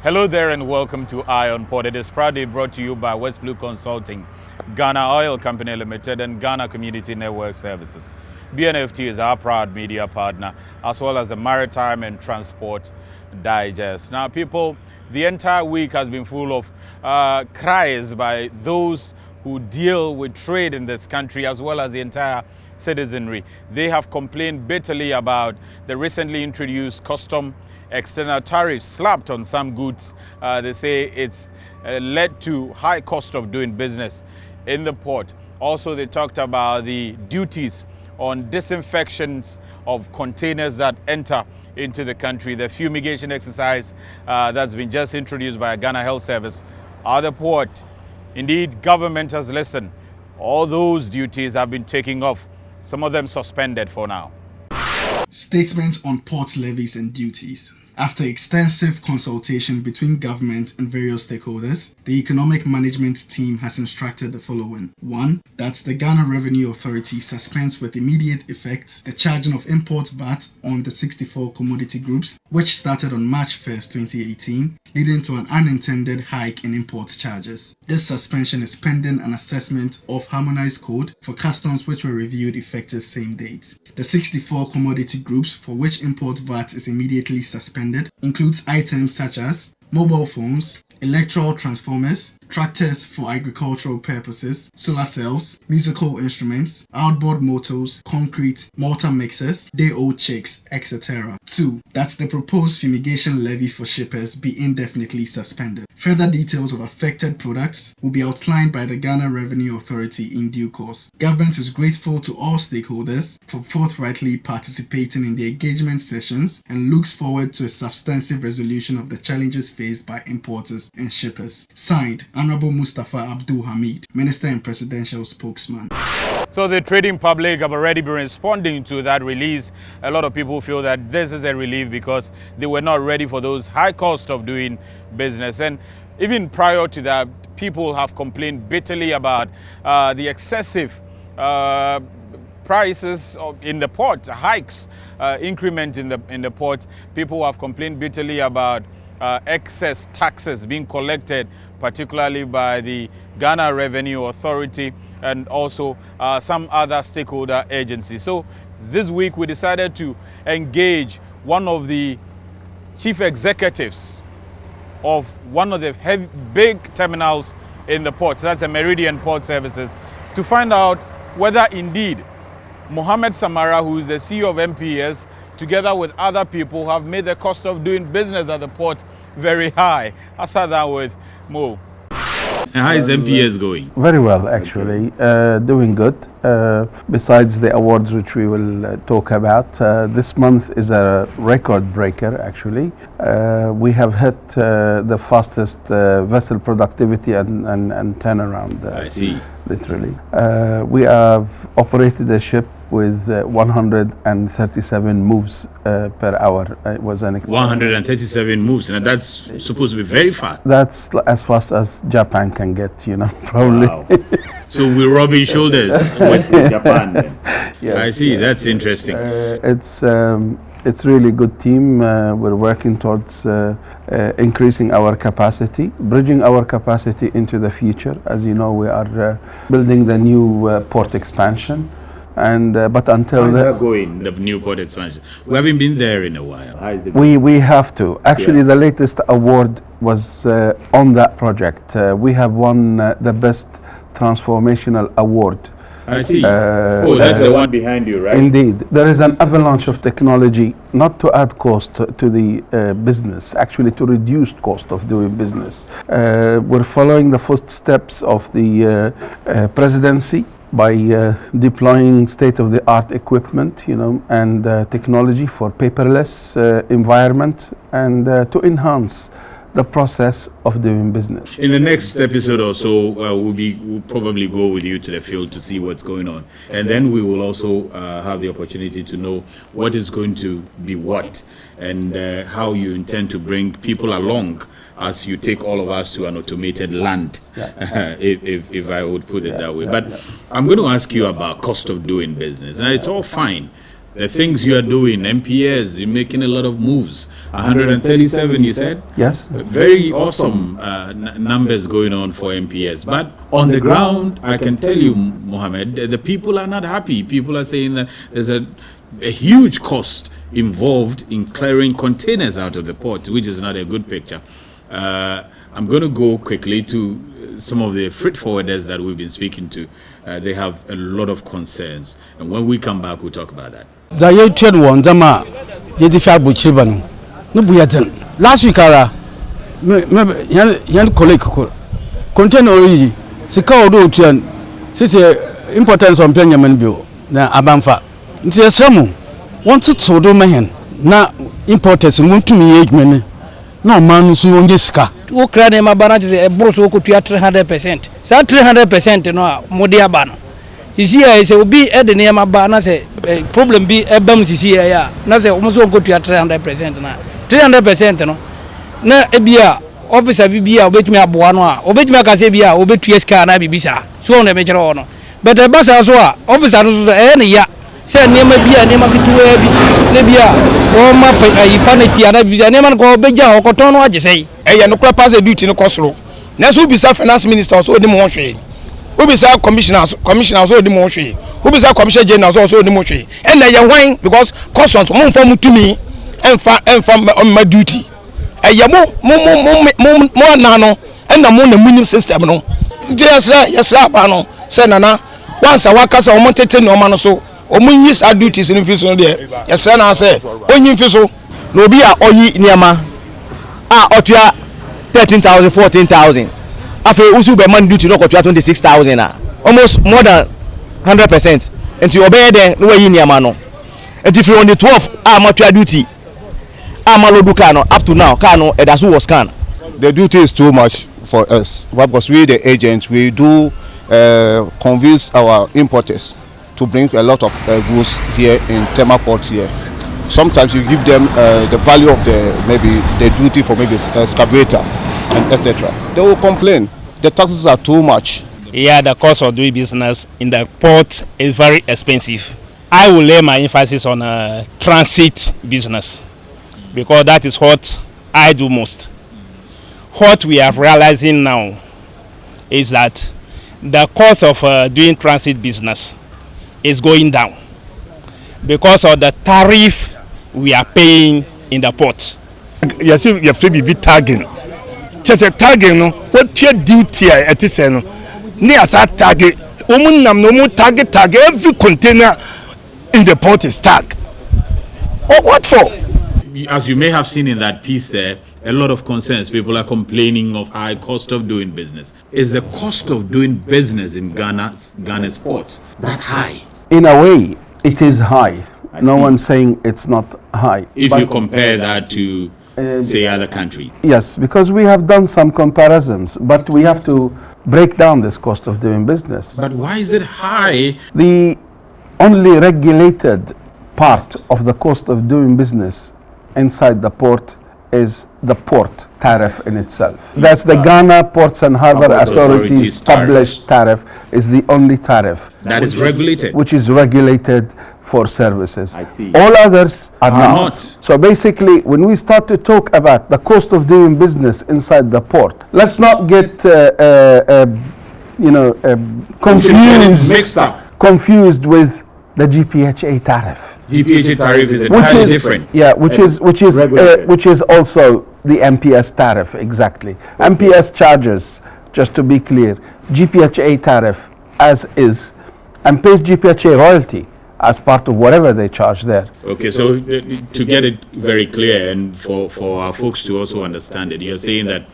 Hello there and welcome to Eye on Port. It is proudly brought to you by West Blue Consulting, Ghana Oil Company Limited and Ghana Community Network Services. BNFT is our proud media partner as well as the Maritime and Transport Digest. Now people, the entire week has been full of cries by those who deal with trade in this country as well as the entire citizenry. They have complained bitterly about the recently introduced custom external tariffs slapped on some goods. They say it's led to high cost of doing business in the port. Also, they talked about the duties on disinfections of containers that enter into the country, the fumigation exercise that's been just introduced by Ghana Health Service at the port. Indeed, government has listened. All those duties have been taken off, some of them suspended for now. Statement on port levies and duties. After extensive consultation between government and various stakeholders, the Economic Management Team has instructed the following. 1. That the Ghana Revenue Authority suspends with immediate effect the charging of import VAT on the 64 commodity groups, which started on March 1st, 2018, leading to an unintended hike in import charges. This suspension is pending an assessment of harmonized code for customs which were reviewed effective same date. The 64 commodity groups for which import VAT is immediately suspended includes items such as mobile phones, electrical transformers, tractors for agricultural purposes, solar cells, musical instruments, outboard motors, concrete, mortar mixers, day-old chicks, etc. 2. That the proposed fumigation levy for shippers be indefinitely suspended. Further details of affected products will be outlined by the Ghana Revenue Authority in due course. Government is grateful to all stakeholders for forthrightly participating in the engagement sessions and looks forward to a substantive resolution of the challenges faced by importers and shippers. Signed, Honorable Mustafa Abdul Hamid, Minister and Presidential Spokesman. So the trading public have already been responding to that release. A lot of people feel that this is a relief because they were not ready for those high costs of doing business. And even prior to that, people have complained bitterly about the excessive prices in the port, hikes, increment in the port. People have complained bitterly about excess taxes being collected, particularly by the Ghana Revenue Authority and also some other stakeholder agencies. So this week we decided to engage one of the chief executives of one of the big terminals in the port, that's the Meridian Port Services, to find out whether indeed Mohammed Samara, who is the CEO of MPS, together with other people, have made the cost of doing business at the port very high. I'll start that with Mo. And how is MPS going? Very well, actually. Doing good. Besides the awards which we will talk about, this month is a record breaker, actually. We have hit the fastest vessel productivity and turnaround. I see. Literally. We have operated a ship with 137 moves per hour. It was an 137 moves, and that's supposed to be very fast. That's as fast as Japan can get, probably. Wow. So we're rubbing shoulders with Japan then. Yes, I see, yes. that's interesting. It's really good team. We're working towards increasing our capacity, bridging our capacity into the future. As you know, we are building the new port expansion. And but until the new port expansion, we haven't been there in a while. We have to. Actually, the latest award was on that project. We have won the best transformational award. I see. That's the one behind you, right? Indeed. There is an avalanche of technology, not to add cost to the business, actually to reduce cost of doing business. We're following the footsteps of the presidency by deploying state-of-the-art equipment, and technology for paperless environment and to enhance the process of doing business. In the next episode or so, we'll probably go with you to the field to see what's going on. And then we will also have the opportunity to know what is going to be what and how you intend to bring people along as you take all of us to an automated land, if I would put it that way. But I'm going to ask you about cost of doing business. And it's all fine. the things you are doing, MPS, you're making a lot of moves. 137, you said? Yes. Very awesome numbers going on for MPS. But on the ground, I can tell you, Mohammed, the people are not happy. People are saying that there's a huge cost involved in clearing containers out of the port, which is not a good picture. I'm going to go quickly to some of the freight forwarders that we've been speaking to. They have a lot of concerns. And when we come back, we'll talk about that. Last week, colleague container already. Sika do to importance on Penyaman bill. Na Abanfa. Nti some wanted to do mehen na importers want to me age men. No man so on sika. Wo kra na mabana je e bro so ko tua 300%. Sa 300% no modia ba no. Isi ya se obi e de na mabana se problem bi e bam sisi ya na se o so ko tua 300% na 300% no. Na ebia officer bibia obetumi aboa no a obetumi akase bia obetua sika na bibisa. So on e mekere ono. But the boss so a officer no so e na ya se nema bia nema kituwa bi ne bia o ma ipaneti ana bia nema ko beja okoton no agesei e no kra pass duty no kosoro na so bisa finance minister so odi mo hwe obisa commissioner so odi mo hwe obisa commissioner general so odi mo hwe e na ye hwan because customs mo mfa mutumi emfa ma duty e ye mo na no e na mo na minim system no yesra ba no se nana once awakasa o mo tete no ma no so omun use duties in fiso there yes na say onyin fiso na obi a oyi niama a otua 13,000 14,000 afi usu be man duty no kotua 26,000 almost more than 100% enti obey there no wayi niama no enti fi on the 12 a matua duty a malodu car no up to now car no edasu was scan. The duty is too much for us because we the agents we do convince our importers to bring a lot of goods here in Tema Port here. Sometimes you give them the value of maybe the duty for maybe excavator and etc. They will complain. The taxes are too much. Yeah, the cost of doing business in the port is very expensive. I will lay my emphasis on transit business because that is what I do most. What we are realizing now is that the cost of doing transit business is going down because of the tariff we are paying in the port. Yes, you have to be tagging. Just a tagging, no. What your duty at this end? Near that target, woman, no more target. Every container in the port is tagged. What for? As you may have seen in that piece there, a lot of concerns. People are complaining of high cost of doing business. Is the cost of doing business in Ghana's ports that high? In a way, it is high. No one's saying it's not high. If you compare that to, say, other countries. Yes, because we have done some comparisons, but we have to break down this cost of doing business. But why is it high? The only regulated part of the cost of doing business inside the port is the port tariff in itself. That's the Ghana Ports and Harbour Authority's published tariff is the only tariff. That is regulated. Which is regulated for services. I see. All others are not. So basically, when we start to talk about the cost of doing business inside the port, let's not get confused with the GPHA tariff. GPHA tariff is entirely different. Yeah, which is also the MPS tariff exactly. MPS charges, just to be clear, GPHA tariff as is, and pays GPHA royalty as part of whatever they charge there. Okay, so to get it very clear and for our folks to also understand it, you're saying that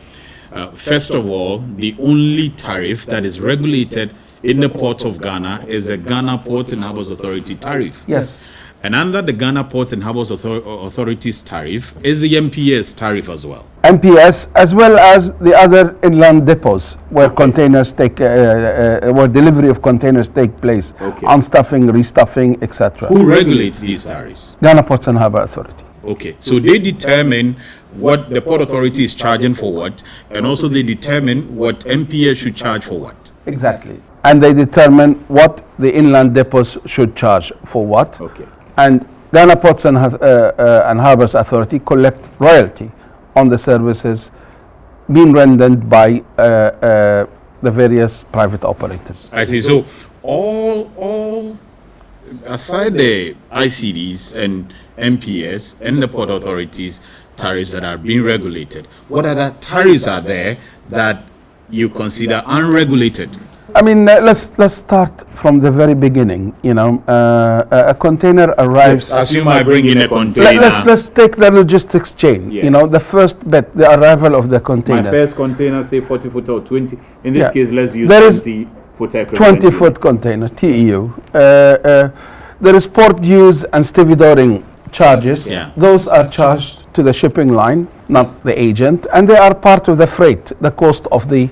first of all, the only tariff that is regulated in the ports of Ghana is the Ghana Ports and Harbours Authority tariff. Yes. And under the Ghana Ports and Harbours Authority's tariff is the MPS tariff as well. MPS as well as the other inland depots where containers take, where delivery of containers take place, unstuffing, restuffing, etc. Who regulates these tariffs? Ghana Ports and Harbour Authority. Okay, so they determine what the Port Authority is charging for what, and also they determine what MPS should charge for what. Exactly. And they determine what the inland depots should charge for what. Okay. And Ghana Ports and Harbors Authority collect royalty on the services being rendered by the various private operators. I see. So all aside the ICDs and MPS and the port authorities tariffs that are being regulated, what other tariffs are there that you consider unregulated? I mean, let's start from the very beginning. You know, a container arrives. Assume I bring in a container. Let's take the logistics chain. Yes. You know, the first bit, the arrival of the container. My first container, say 40 foot or 20. In this Yeah. case, let's use There is 20 foot. 20-foot container, TEU. There is port dues and stevedoring charges. Yeah. Those are charged to the shipping line, not the agent, and they are part of the freight, the cost of the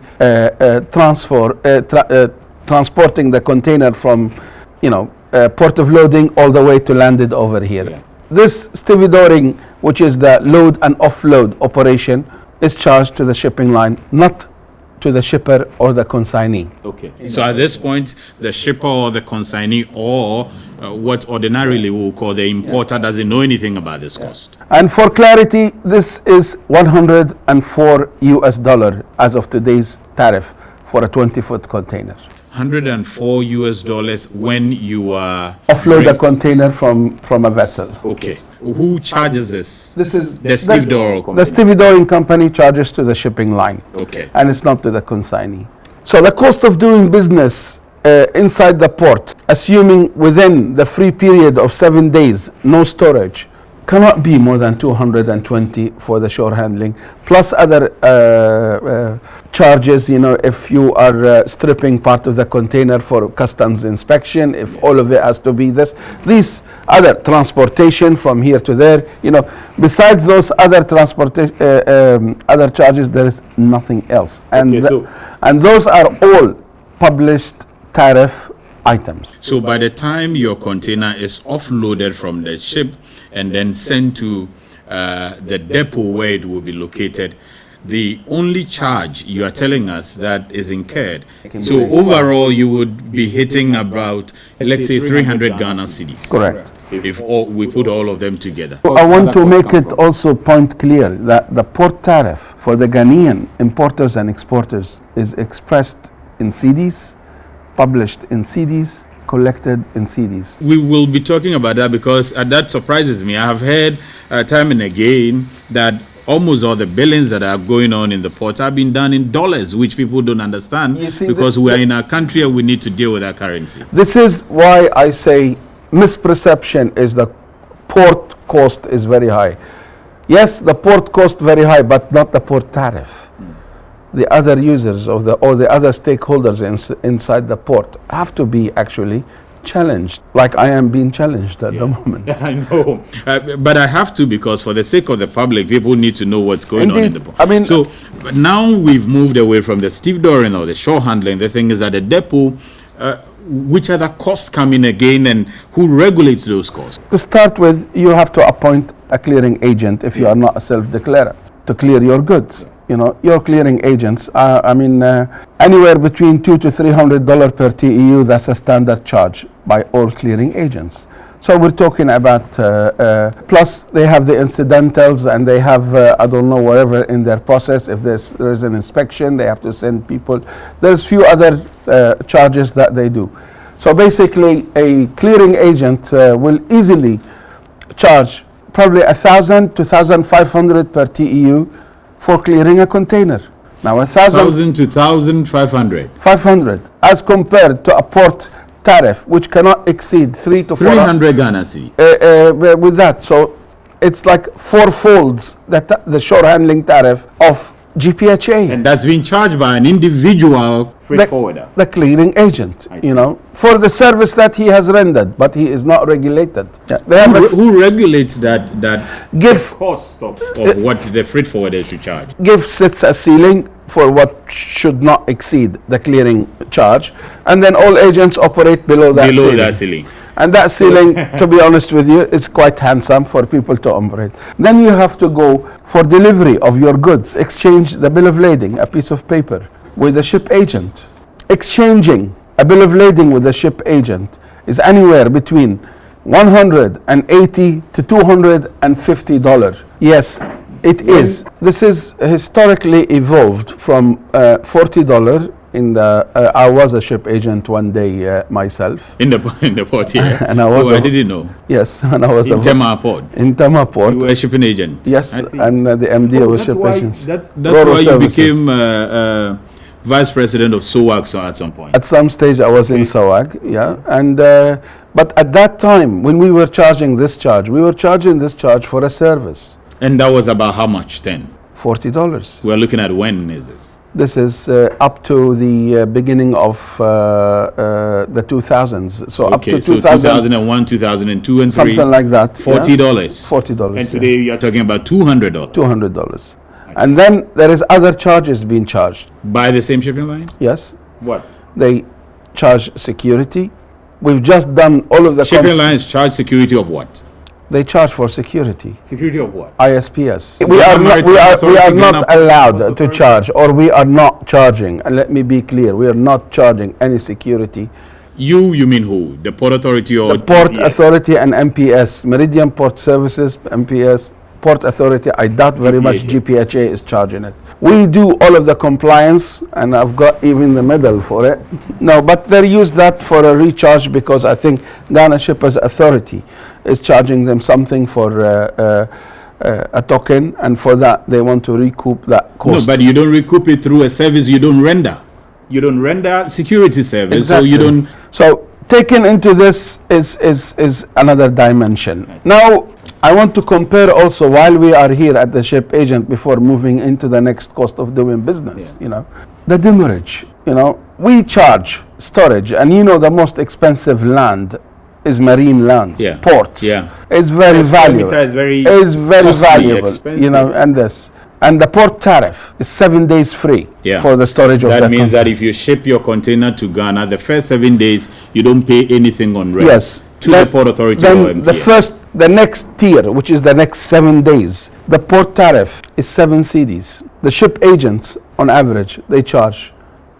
transporting the container from, port of loading all the way to landed over here. Yeah. This stevedoring, which is the load and offload operation, is charged to the shipping line, not to the shipper or the consignee. Okay. So at this point, the shipper or the consignee or what ordinarily we'll call the importer doesn't know anything about this cost. And for clarity, this is $104 as of today's tariff for a 20-foot container. $104 when you are Offload a container from a vessel. Okay. Who charges this? This is The stevedore. The stevedoring company charges to the shipping line. Okay. And it's not to the consignee. So the cost of doing business inside the port, assuming within the free period of 7 days, no storage, cannot be more than 220 for the shore handling, plus other charges, if you are stripping part of the container for customs inspection, if all of it has to be this. These other transportation from here to there, besides those other transportation, other charges, there is nothing else. And, and those are all published tariff items. So by the time your container is offloaded from the ship and then sent to the depot where it will be located, the only charge you are telling us that is incurred. So overall, you would be hitting about, let's say, 300 Ghana cedis. Correct. If we put all of them together. I want to make it also point clear that the port tariff for the Ghanaian importers and exporters is expressed in cedis, published in cedis, collected in cedis. We will be talking about that because that surprises me. I have heard time and again that almost all the billings that are going on in the port have been done in dollars, which people don't understand because we are in a country and we need to deal with our currency. This is why I say misperception is the port cost is very high. Yes, the port cost very high, but not the port tariff. The other users or the other stakeholders inside the port have to be actually challenged, like I am being challenged at the moment. I know. But I have to, because for the sake of the public, people need to know what's going on in the port. I mean, so but now we've moved away from the stevedoring or the shore handling. The thing is at the depot, which other costs come in again and who regulates those costs? To start with, you have to appoint a clearing agent if you are not a self-declarant to clear your goods. Your clearing agents, anywhere between $200 to $300 per TEU, that's a standard charge by all clearing agents. So we're talking about, plus they have the incidentals and they have, I don't know, whatever in their process. If there's an inspection, they have to send people. There's few other charges that they do. So basically, a clearing agent will easily charge probably $1,000 to $1,500 per TEU for clearing a container. Now 1,000 to 1,500. 500, as compared to a port tariff, which cannot exceed 300 to 300 Ghana cedis. With that, so it's like 4 folds the shore handling tariff of GPHA. And that's being charged by an individual Freight forwarder. The clearing agent, for the service that he has rendered, but he is not regulated. Yeah. Who regulates that cost of what the freight forwarder is to charge? GIF sets a ceiling for what should not exceed the clearing charge, and then all agents operate below that ceiling. And that ceiling, to be honest with you, is quite handsome for people to operate. Then you have to go for delivery of your goods, exchange the bill of lading, a piece of paper, with the ship agent. Exchanging a bill of lading with the ship agent is anywhere between $180 to $250. Yes, it is. This is historically evolved from $40 in the. I was a ship agent one day myself. In the port, yeah. And I was. I didn't know. Yes, and I was in Tema Port. In Tema Port. You were a shipping agent. Yes, and the MD was ship agent. That's why you became vice president of SOAG at some point. At some stage, I was in SOAG, yeah, and. But at that time, when we were charging this charge, we were charging this charge for a service. And that was about how much then? $40. We're looking at when is this? This is up to the beginning of the 2000s. So okay, up to so 2001, 2002, and something 3, like that. $40. $40. And today you're talking about $200. $200. And then there is other charges being charged. By the same shipping line? Yes. What? They charge security. We've just done all of the shipping lines charge security of what? They charge for security. Security of what? ISPS. We are not allowed to charge, or we are not charging. And let me be clear, we are not charging any security. You mean who? The Port Authority or the Port Authority and MPS, Meridian Port Services, MPS, Port Authority. I doubt very much GPHA is charging it. We do all of the compliance, and I've got even the medal for it. No, but they use that for a recharge because I think Ghana Shippers Authority is charging them something for a token, and for that they want to recoup that cost. No, but you don't recoup it through a service you don't render. You don't render security service, exactly. So you don't. So taken into this is another dimension. Now, I want to compare also while we are here at the ship agent before moving into the next cost of doing business, you know, the demurrage, you know, we charge storage, and you know the most expensive land is marine land, ports. It's very valuable. It's very valuable, expensive. You know, and the port tariff is 7 days free for the storage of that. That means that if you ship your container to Ghana, the first 7 days you don't pay anything on rent. Yes. To the Port Authority or MPS. The next tier, which is the next 7 days, the port tariff is 7 cedis. The ship agents, on average, they charge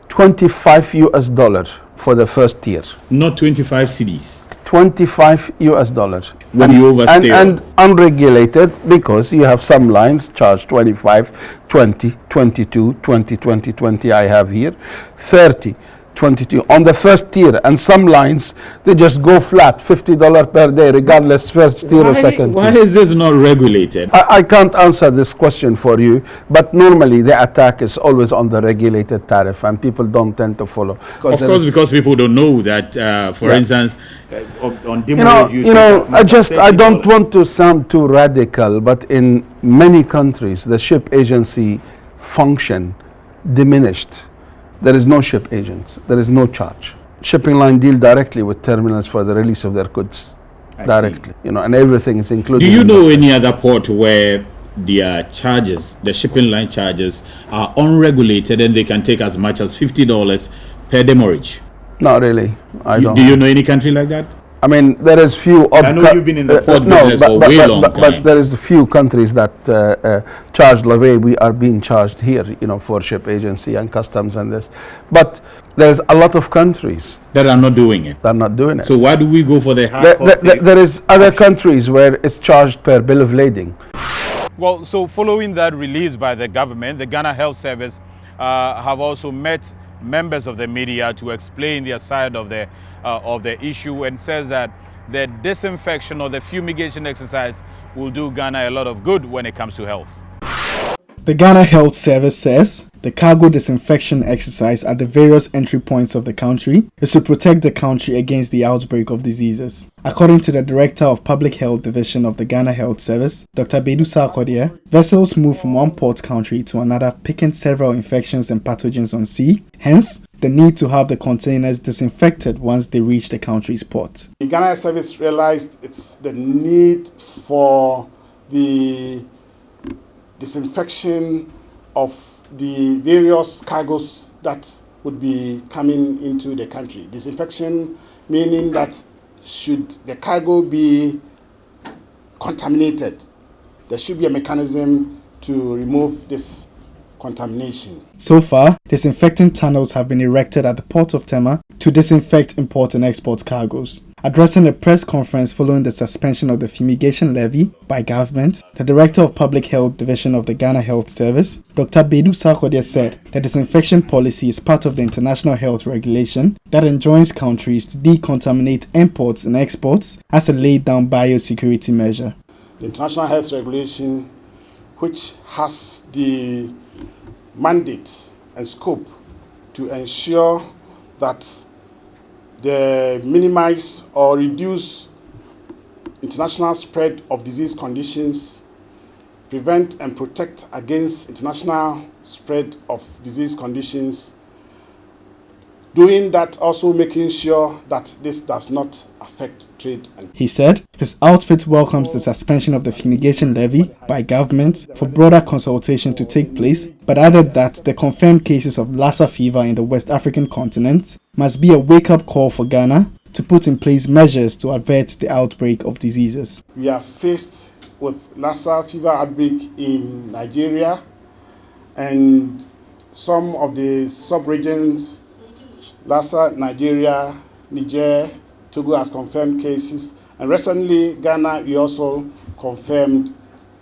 $25 for the first tier. Not 25 cedis. $25. When you overstay. And unregulated, because you have some lines charge 25, 20, 22, 20, 20, 20 I have here, 30. 22 on the first tier, and some lines they just go flat $50 per day regardless first tier or second tier. Why is this not regulated? I can't answer this question for you, but normally the attack is always on the regulated tariff, and people don't tend to follow. Of course, because people don't know that, for instance, on I don't want to sound too radical, but in many countries the ship agency function diminished. There is no ship agents. There is no charge. Shipping line deal directly with terminals for the release of their goods directly, you know, and everything is included. Do you know any other port where their charges, the shipping line charges, are unregulated and they can take as much as $50 per demurrage? Not really. I don't. Do you know any country like that? I mean, there is few. I know you've been in the port business for a way long time. But there is a few countries that charge the way we are being charged here, you know, for ship agency and customs and this. But there's a lot of countries that are not doing it. They're not doing it. So why do we go for the high cost? There is other countries where it's charged per bill of lading. Well, so following that release by the government, the Ghana Health Service have also met members of the media to explain their side of the issue, and says that the disinfection or the fumigation exercise will do Ghana a lot of good when it comes to health. The Ghana Health Service says the cargo disinfection exercise at the various entry points of the country is to protect the country against the outbreak of diseases. According to the Director of Public Health Division of the Ghana Health Service, Dr. Bedu Sarkodie, vessels move from one port country to another, picking several infections and pathogens on sea. Hence, the need to have the containers disinfected once they reach the country's port. The Ghana Health Service realized it's the need for the disinfection of the various cargoes that would be coming into the country. Disinfection meaning that should the cargo be contaminated, there should be a mechanism to remove this contamination. So far, disinfecting tunnels have been erected at the port of Tema to disinfect import and export cargoes. Addressing a press conference following the suspension of the fumigation levy by government, the Director of Public Health Division of the Ghana Health Service, Dr. Bedu Sarkodie, said the disinfection policy is part of the international health regulation that enjoins countries to decontaminate imports and exports as a laid-down biosecurity measure. The international health regulation, which has the mandate and scope to ensure that they minimize or reduce international spread of disease conditions, prevent and protect against international spread of disease conditions, doing that also making sure that this does not affect trade. He said his outfit welcomes the suspension of the fumigation levy by government for broader consultation to take place, but added that the confirmed cases of Lassa fever in the West African continent must be a wake-up call for Ghana to put in place measures to avert the outbreak of diseases. We are faced with Lassa fever outbreak in Nigeria and some of the sub-regions, Lassa, Nigeria, Niger, Togo has confirmed cases, and recently Ghana, we also confirmed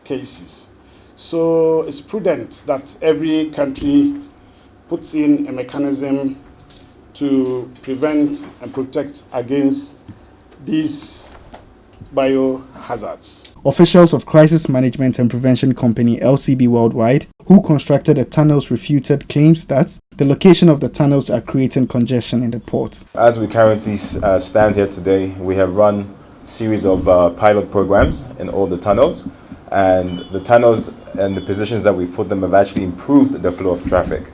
cases. So it's prudent that every country puts in a mechanism to prevent and protect against these biohazards. Officials of Crisis Management and Prevention Company LCB Worldwide, who constructed the tunnels, refuted claims that the location of the tunnels are creating congestion in the port. As we currently stand here today, we have run a series of pilot programs in all the tunnels, and the tunnels and the positions that we put them have actually improved the flow of traffic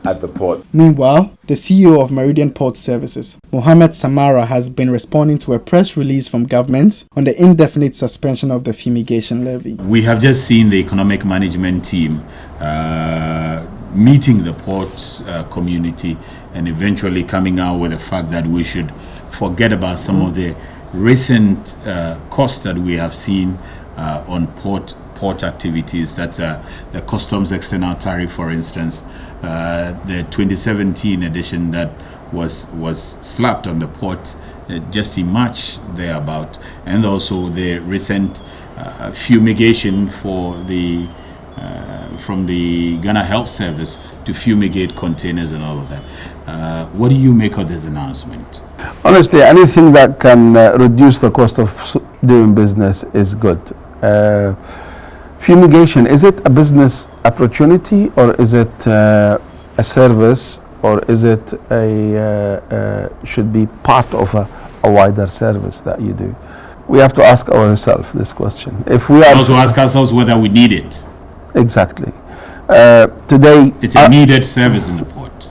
at the port. Meanwhile, the CEO of Meridian Port Services, Mohammed Samara, has been responding to a press release from government on the indefinite suspension of the fumigation levy. We have just seen the economic management team meeting the port community and eventually coming out with the fact that we should forget about some of the recent costs that we have seen on port activities. That's the customs external tariff, for instance, the 2017 edition that was slapped on the port just in March thereabout, and also the recent fumigation for the from the Ghana Health Service to fumigate containers and all of that. What do you make of this announcement? Honestly, anything that can reduce the cost of doing business is good. Fumigation, is it a business opportunity, or is it a service, or is it should be part of a wider service that you do? We have to ask ourselves this question. If we are also ask ourselves whether we need it. Exactly. Today, it's a needed service in the port.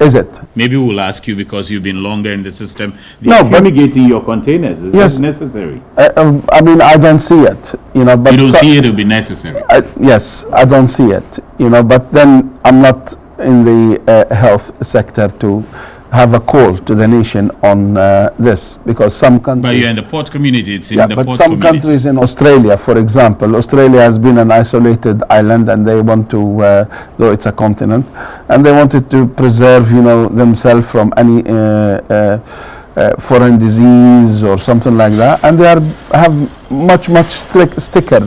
Is it? Maybe we'll ask you, because you've been longer in the system. Fumigating your containers, is that necessary? I mean, I don't see it, you know. But you don't see it will be necessary? Yes, I don't see it, you know. But then I'm not in the health sector to have a call to the nation on this, because some countries... But you're in the port community, it's in the port community. But some countries in Australia, for example, Australia has been an isolated island, and they want to, though it's a continent, and they wanted to preserve, you know, themselves from any foreign disease or something like that, and they have much stricter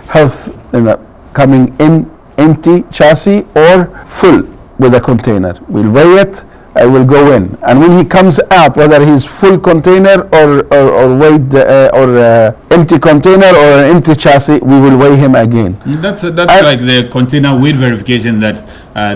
health, you know, coming in empty chassis or full with a container. We'll weigh it, I will go in, and when he comes out, whether he's full container or weighed or empty container or an empty chassis, we will weigh him again. That's like the container weight verification that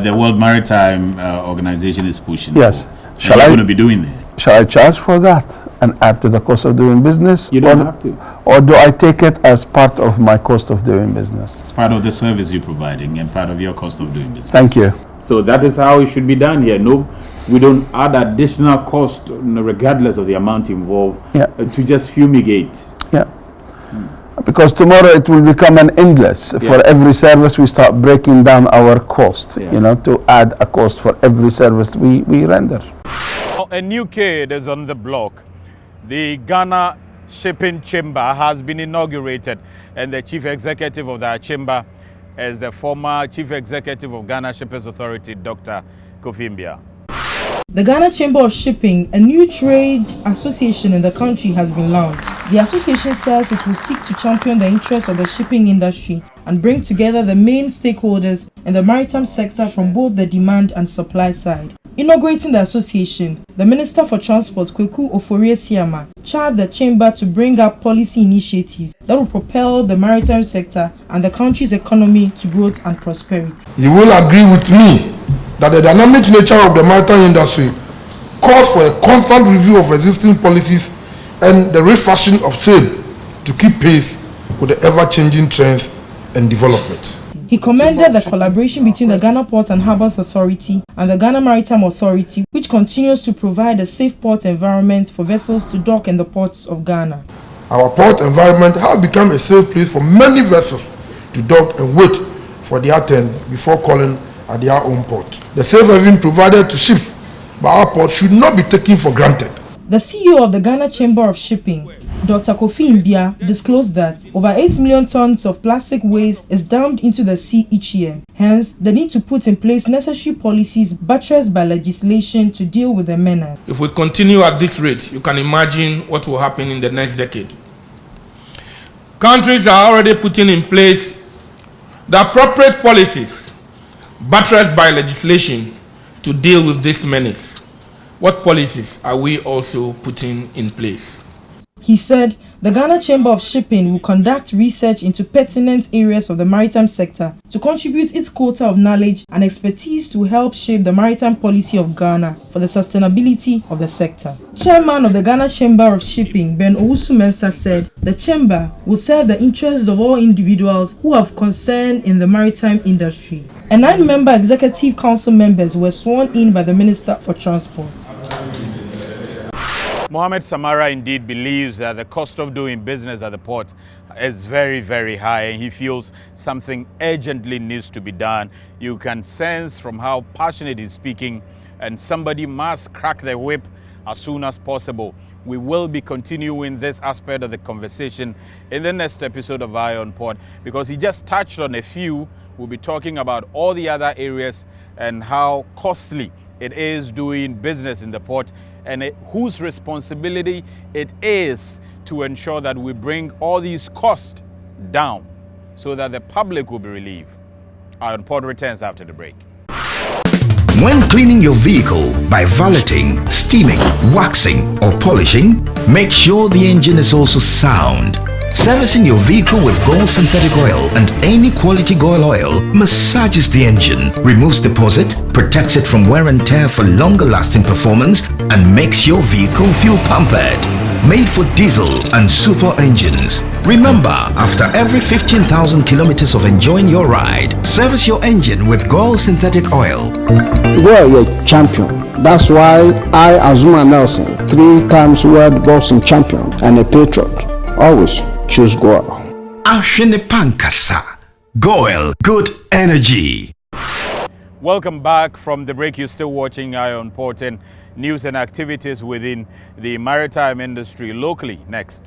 the World Maritime Organization is pushing. Yes. Shall I going to be doing that? Shall I charge for that and add to the cost of doing business? You don't have to. Or do I take it as part of my cost of doing business? It's part of the service you're providing and part of your cost of doing business. Thank you. So that is how it should be done here. No, we don't add additional cost, regardless of the amount involved, to just fumigate. Yeah. Because tomorrow it will become an endless. For every service we start breaking down our cost, you know, to add a cost for every service we render. A new kid is on the block. The Ghana Shipping Chamber has been inaugurated, and the chief executive of that chamber is the former chief executive of Ghana Shippers Authority, Dr. Kofi Mbia. The Ghana Chamber of Shipping, a new trade association in the country, has been launched. The association says it will seek to champion the interests of the shipping industry and bring together the main stakeholders in the maritime sector from both the demand and supply side. Inaugurating the association, the Minister for Transport, Kweku Oforie-Siama, charged the chamber to bring up policy initiatives that will propel the maritime sector and the country's economy to growth and prosperity. You will agree with me that the dynamic nature of the maritime industry calls for a constant review of existing policies and the refashioning of same to keep pace with the ever-changing trends and development. He commended the collaboration between the Ghana Ports and Harbours Authority and the Ghana Maritime Authority, which continues to provide a safe port environment for vessels to dock in the ports of Ghana. Our port environment has become a safe place for many vessels to dock and wait for their turn before calling at their own port. The safe haven provided to ships by our port should not be taken for granted. The CEO of the Ghana Chamber of Shipping, Dr. Kofi Mbia, disclosed that over 8 million tons of plastic waste is dumped into the sea each year. Hence, the need to put in place necessary policies buttressed by legislation to deal with the menace. If we continue at this rate, you can imagine what will happen in the next decade. Countries are already putting in place the appropriate policies buttressed by legislation to deal with this menace. What policies are we also putting in place? He said the Ghana Chamber of Shipping will conduct research into pertinent areas of the maritime sector to contribute its quota of knowledge and expertise to help shape the maritime policy of Ghana for the sustainability of the sector. Chairman of the Ghana Chamber of Shipping, Ben Owusu-Mensah, said the chamber will serve the interests of all individuals who have concern in the maritime industry. And 9-member executive council members were sworn in by the Minister for Transport. Mohamed Samara indeed believes that the cost of doing business at the port is very, very high, and he feels something urgently needs to be done. You can sense from how passionate he's speaking, and somebody must crack the whip as soon as possible. We will be continuing this aspect of the conversation in the next episode of Eye on Port, because he just touched on a few. We'll be talking about all the other areas and how costly it is doing business in the port, and whose responsibility it is to ensure that we bring all these costs down so that the public will be relieved. Eye on Port returns after the break. When cleaning your vehicle by valeting, steaming, waxing or polishing, make sure the engine is also sound. Servicing your vehicle with Gold Synthetic Oil and any quality Goil oil massages the engine, removes deposit, protects it from wear and tear for longer lasting performance, and makes your vehicle feel pampered. Made for diesel and super engines. Remember, after every 15,000 kilometers of enjoying your ride, service your engine with Goil Synthetic Oil. Goil is a champion. That's why I, Azuma Nelson, 3 times world boxing champion and a patriot, always choose Goil. Ashene Pankasa. Goil, good energy. Welcome back from the break. You're still watching Eye on Port and news and activities within the maritime industry locally. Next.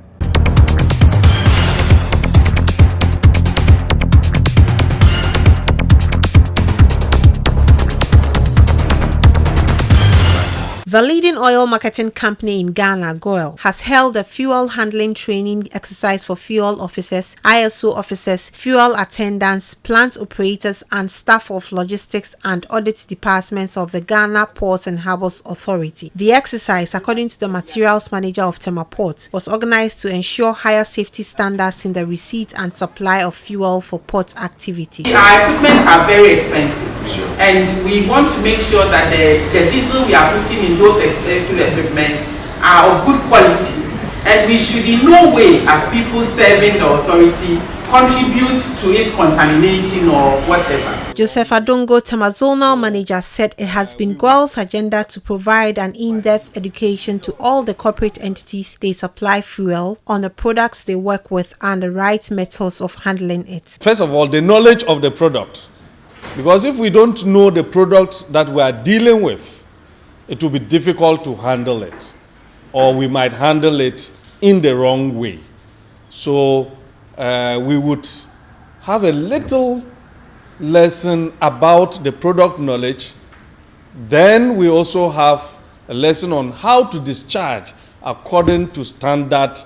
The leading oil marketing company in Ghana, Goil, has held a fuel handling training exercise for fuel officers, ISO officers, fuel attendants, plant operators, and staff of logistics and audit departments of the Ghana Ports and Harbours Authority. The exercise, according to the materials manager of Tema Port, was organized to ensure higher safety standards in the receipt and supply of fuel for port activity. Our equipment are very expensive, and we want to make sure that the diesel we are putting in those expensive equipment are of good quality, and we should in no way, as people serving the authority, contribute to its contamination or whatever. Joseph Adongo, Tamazonal manager, said it has been Goil's agenda to provide an in-depth education to all the corporate entities they supply fuel on the products they work with and the right methods of handling it. First of all, the knowledge of the product, because if we don't know the products that we are dealing with, it will be difficult to handle it, or we might handle it in the wrong way. So we would have a little lesson about the product knowledge Then we also have a lesson on how to discharge according to standard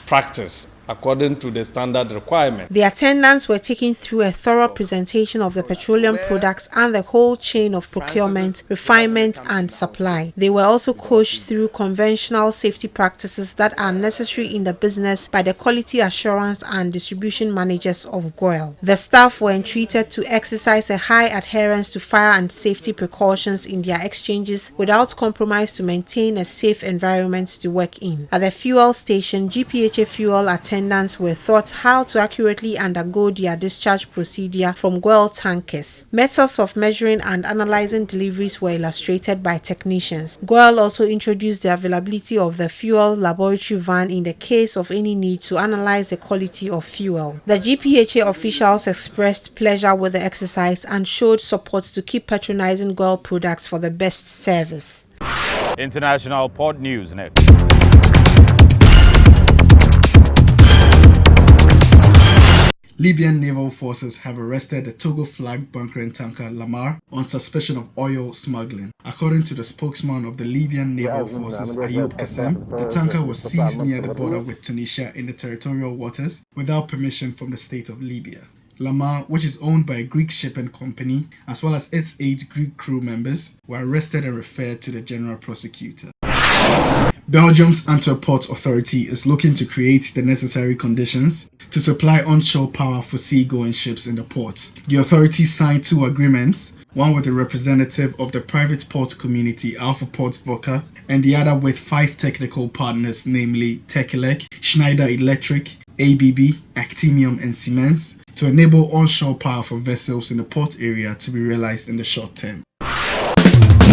practice, according to the standard requirement. The attendants were taken through a thorough presentation of the petroleum products and the whole chain of procurement, refinement and supply. They were also coached through conventional safety practices that are necessary in the business by the quality assurance and distribution managers of GOIL. The staff were entreated to exercise a high adherence to fire and safety precautions in their exchanges without compromise to maintain a safe environment to work in. At the fuel station, GPHA fuel attendants were taught how to accurately undergo their discharge procedure from GOIL tankers. Methods of measuring and analyzing deliveries were illustrated by technicians. GOIL also introduced the availability of the fuel laboratory van in the case of any need to analyze the quality of fuel. The GPHA officials expressed pleasure with the exercise and showed support to keep patronizing GOIL products for the best service. International port news next. Libyan naval forces have arrested the Togo-flagged bunkering tanker Lamar on suspicion of oil smuggling. According to the spokesman of the Libyan naval forces, Ayub Kassem, the tanker was seized near the border with Tunisia in the territorial waters without permission from the state of Libya. Lamar, which is owned by a Greek shipping company, as well as its 8 Greek crew members, were arrested and referred to the general prosecutor. Belgium's Antwerp Port Authority is looking to create the necessary conditions to supply onshore power for seagoing ships in the port. The authority signed 2 agreements, one with a representative of the private port community Alpha Port Voca, and the other with 5 technical partners, namely Tekelec, Schneider Electric, ABB, Actinium and Siemens, to enable onshore power for vessels in the port area to be realized in the short term.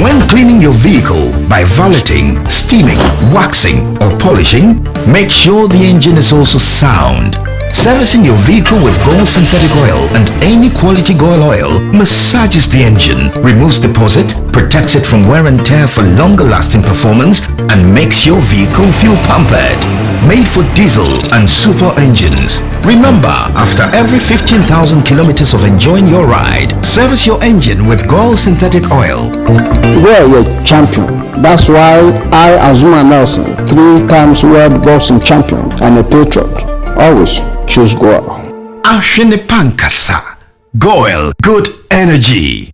When cleaning your vehicle by valeting, steaming, waxing or polishing, make sure the engine is also sound. Servicing your vehicle with Gold synthetic oil and any quality GOIL oil massages the engine, removes deposit, protects it from wear and tear for longer lasting performance, and makes your vehicle feel pampered. Made for diesel and super engines. Remember, after every 15,000 kilometers of enjoying your ride, service your engine with Gold synthetic oil. GOIL a champion. That's why I, Azuma Nelson, 3 times world boxing champion and a patriot, always choose GOIL. Ashene Pankasa. GOIL, good energy.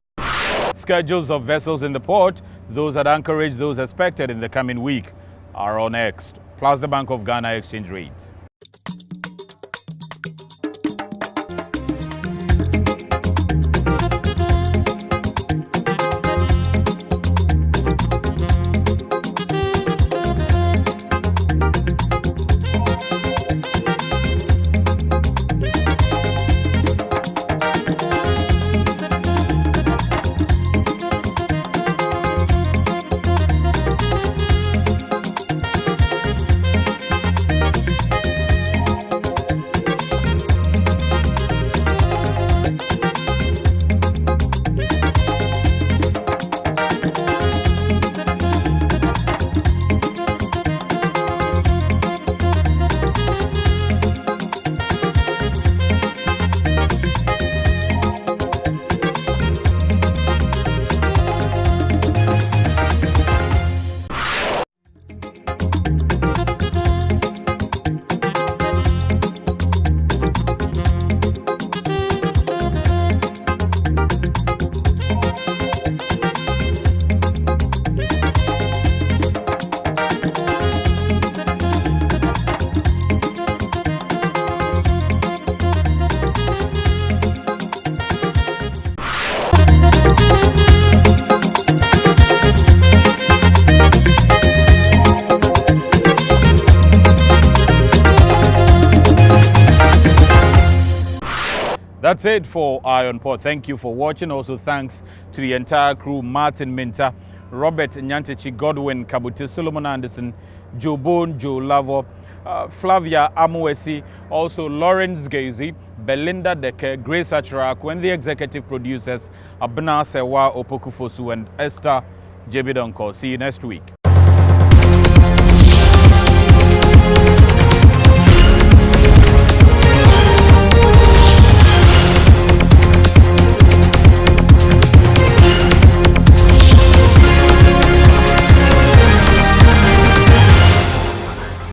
Schedules of vessels in the port, those at anchorage, those expected in the coming week, are on next, plus the Bank of Ghana exchange rate. That's it for Eye on Port. Thank you for watching. Also thanks to the entire crew: Martin Minta, Robert Nyantechi, Godwin Kabuti, Solomon Anderson, Joe Bone, Joe Lavo, Flavia Amuesi, also Lawrence Gazy, Belinda Deke, Grace Acharaku, and the executive producers Abna Sewa Opokufosu and Esther Jebidonko. See you next week.